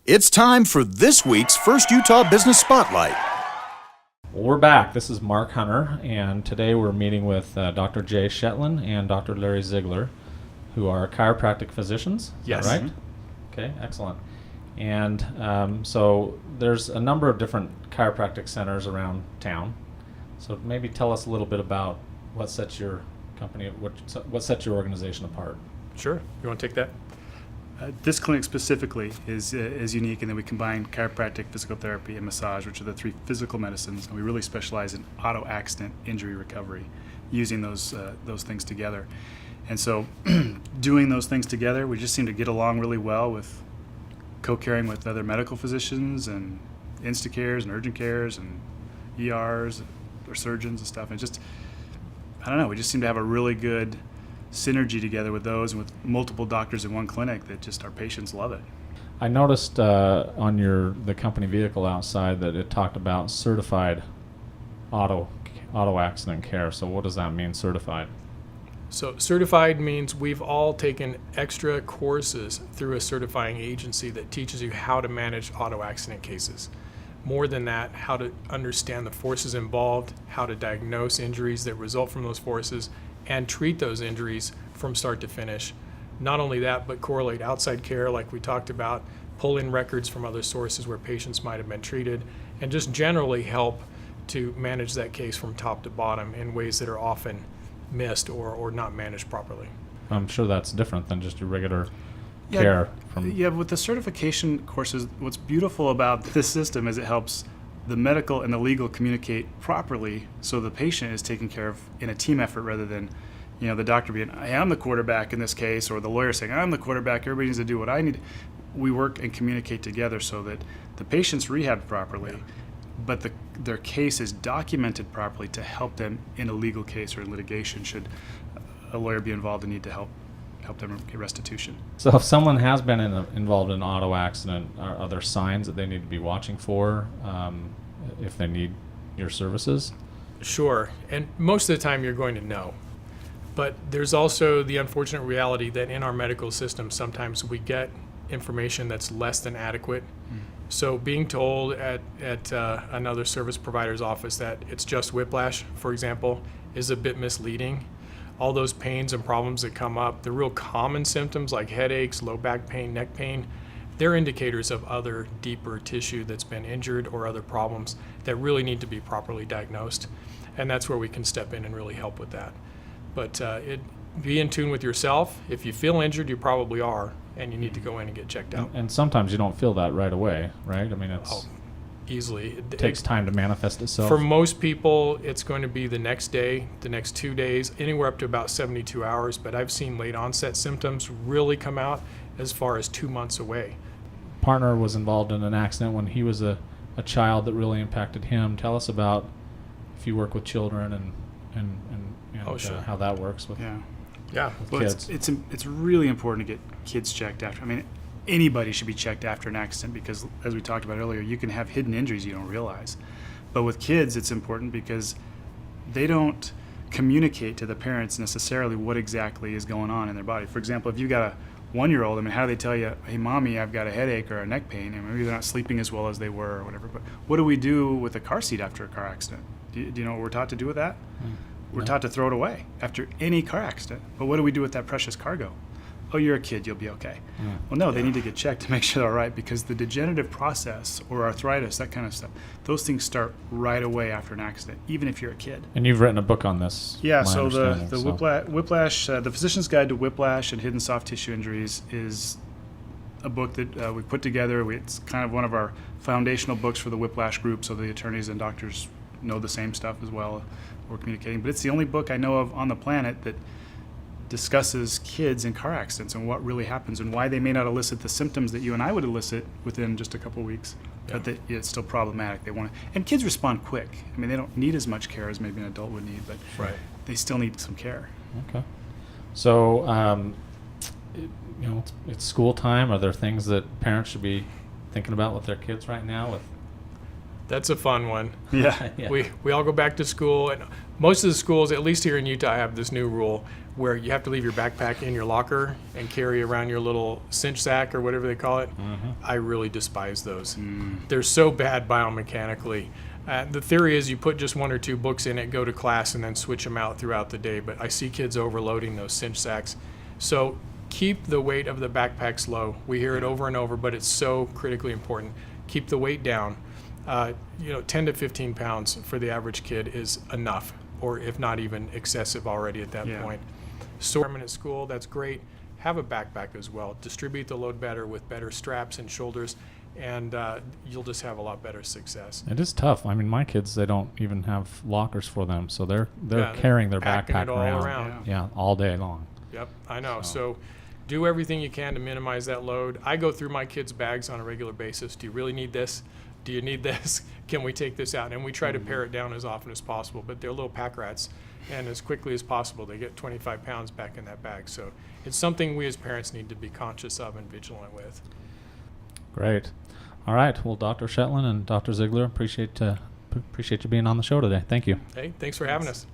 It's time for this week's First Utah Business Spotlight. Well, we're back. This is Mark Hunter, and today we're meeting with Dr. Jay Shetland and Dr. Larry Ziegler, who are chiropractic physicians. Is Yes. that right? Okay, excellent. And so there's a number of different chiropractic centers around town. So maybe tell us a little bit about what sets your company, what sets your organization apart. Sure. You want to take that? This clinic specifically is unique in that we combine chiropractic, physical therapy, and massage, which are the three physical medicines, and we really specialize in auto accident injury recovery, using those things together. And so, doing those things together, we just seem to get along really well with co-caring with other medical physicians and Instacares and urgent cares and ERs or surgeons and stuff. And just, I don't know, we just seem to have a really good synergy together with those and with multiple doctors in one clinic that just our patients love it. I noticed on the company vehicle outside that it talked about certified auto accident care. So what does that mean, certified? So certified means we've all taken extra courses through a certifying agency that teaches you how to manage auto accident cases. More than that, how to understand the forces involved, how to diagnose injuries that result from those forces, and treat those injuries from start to finish. Not only that, but correlate outside care like we talked about, pull in records from other sources where patients might have been treated, and just generally help to manage that case from top to bottom in ways that are often missed or not managed properly. I'm sure that's different than just your regular care. With the certification courses, what's beautiful about this system is it helps the medical and the legal communicate properly, so the patient is taken care of in a team effort rather than, the doctor being, hey, I'm the quarterback in this case, or the lawyer saying, I'm the quarterback, everybody needs to do what I need. We work and communicate together so that the patient's rehabbed properly, but their case is documented properly to help them in a legal case or litigation should a lawyer be involved and need to help them get restitution. So if someone has been involved in an auto accident, are there signs that they need to be watching for if they need your services? Sure, and most of the time you're going to know. But there's also the unfortunate reality that in our medical system, sometimes we get information that's less than adequate. So being told at another service provider's office that it's just whiplash, for example, is a bit misleading. All those pains and problems that come up, the real common symptoms like headaches, low back pain, neck pain, they're indicators of other deeper tissue that's been injured or other problems that really need to be properly diagnosed. And that's where we can step in and really help with that. But be in tune with yourself. If you feel injured, you probably are, and you need to go in and get checked out. And sometimes you don't feel that right away, right? I mean, Easily. It takes time to manifest itself. For most people, it's going to be the next day, the next 2 days, anywhere up to about 72 hours. But I've seen late onset symptoms really come out as far as 2 months away. Partner was involved in an accident when he was a child that really impacted him. Tell us about if you work with children and Sure. how that works with kids. It's really important to get kids checked after. I mean, anybody should be checked after an accident because, as we talked about earlier, you can have hidden injuries you don't realize. But with kids, it's important because they don't communicate to the parents necessarily what exactly is going on in their body. For example, if you've got a 1-year-old, I mean, how do they tell you, hey, mommy, I've got a headache or a neck pain, and maybe they're not sleeping as well as they were or whatever. But what do we do with a car seat after a car accident? Do you know what we're taught to do with that? We're taught to throw it away after any car accident. But what do we do with that precious cargo? Oh, you're a kid, you'll be okay. Well, no, they need to get checked to make sure they're all right because the degenerative process or arthritis, that kind of stuff, those things start right away after an accident, even if you're a kid. And you've written a book on this. Yeah, so the Whiplash, the Physician's Guide to Whiplash and Hidden Soft Tissue Injuries is a book that we put together. It's kind of one of our foundational books for the Whiplash group, so the attorneys and doctors know the same stuff as well. We're communicating, but it's the only book I know of on the planet that discusses kids in car accidents and what really happens and why they may not elicit the symptoms that you and I would elicit within just a couple of weeks, but that it's still problematic. They want to, and kids respond quick. I mean, they don't need as much care as maybe an adult would need, but they still need some care. Okay. So, it's school time. Are there things that parents should be thinking about with their kids right now with That's a fun one. Yeah. Yeah. We all go back to school, and most of the schools, at least here in Utah, have this new rule where you have to leave your backpack in your locker and carry around your little cinch sack or whatever they call it. I really despise those. They're so bad biomechanically. The theory is you put just 1 or 2 books in it, go to class, and then switch them out throughout the day. But I see kids overloading those cinch sacks. So keep the weight of the backpacks low. We hear it over and over, but it's so critically important. Keep the weight down. 10 to 15 pounds for the average kid is enough, or if not even excessive already at that point. So at school, that's great. Have a backpack as well. Distribute the load better with better straps and shoulders, and you'll just have a lot better success. It is tough. I mean, my kids, they don't even have lockers for them, so they're Yeah, carrying their packing backpack it all around. Yeah, all day long. Yep, I know. So- So do everything you can to minimize that load. I go through my kids' bags on a regular basis. Do you really need this? Do you need this? Can we take this out? And we try to pare it down as often as possible, but they're little pack rats. And as quickly as possible, they get 25 pounds back in that bag. So it's something we as parents need to be conscious of and vigilant with. Great. All right. Well, Dr. Shetland and Dr. Ziegler, appreciate you being on the show today. Thank you. Hey, thanks for having us.